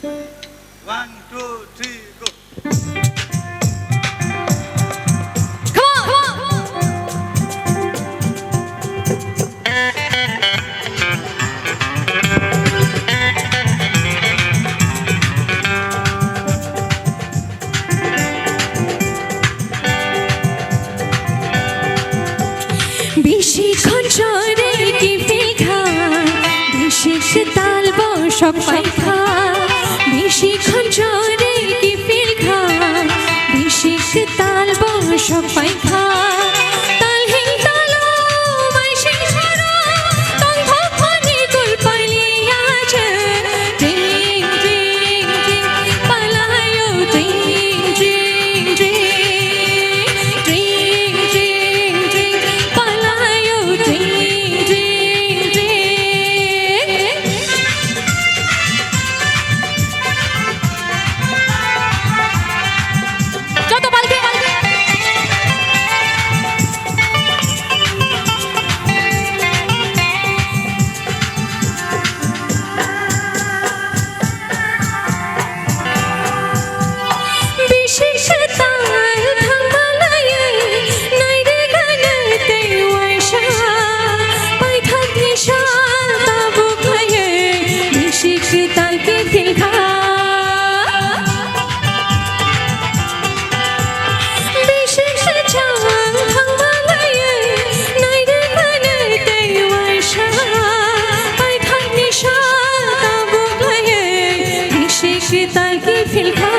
1, 2, 3, go. বেশিক্ষণ চরে কি ফিখা বেশি তাল বসক পাইখা বেশিক্ষণ চরে কি ফিখা বেশি তাল বসক পাইখা তাল হিং তালো মাইশি ছড়া তং ভনি কুল পালিয়া আছে টিং টিং টিং পালায়ো টিং টিং টিং টিং টিং টিং পালায়ো টিং টিং টিং Joto palki বিশেষ তাল থামালায়ে নাইরে গানতে ওয়াইশা পাইথা দিশা তাবু খায়ে বিশেষ তালকে ফিলখা বিশেষ চাল থামালায়ে নাইরে গানতে ওয়াইশা পাইথা দিশা তাবু খায়ে বিশেষ তালকে ফিলখা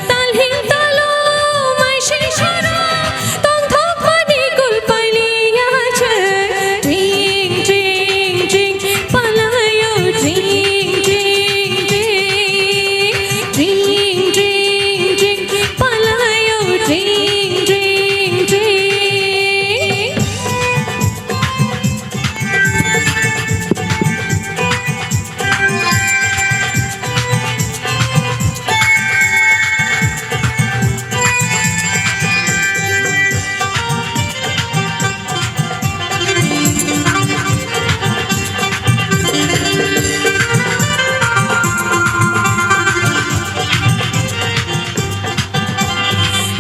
তাল হিং তালো মাইশি ছড়া তং ভনি কুল পালিয়া আছে টিং টিং টিং পালায়ো টিং টিং টিং টিং টিং টিং পালায়ো টিং টিং টিং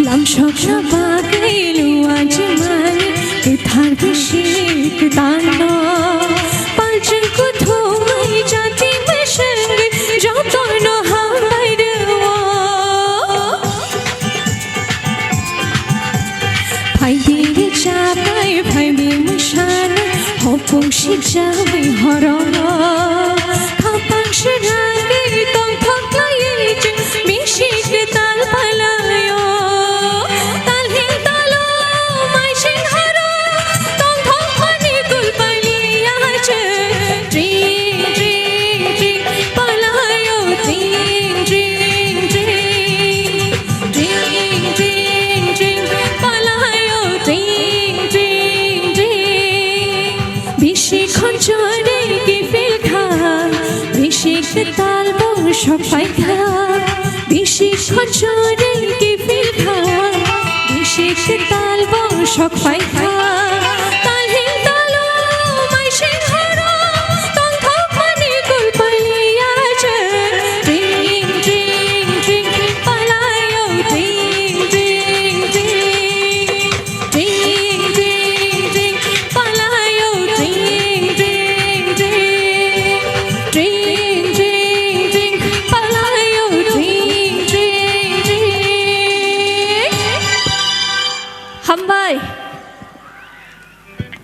Lamsogo bagailu ajmani kithar bishik dano palchang ko thomai jati mashang joto no hairwa phai dire chapai phai bi mushan hopung shijai horona khapang shiragi tong khwlaye bishik tal palayo tal hin talo maishin haro tong phani kul paliya che tring tring tring palayo tring tring tring tring tring tring palayo tring tring tring bishikon chore ki filkha bishik tal bosok paikha bishikon chore ki filkha bishik tal bosok paikha tal hin talo maishin haro tong phani kul paliya che tring tring tring palayo tring tring tring tring tring tring palayo tring tring tring tring tring tring palayo tring tring tring Hambai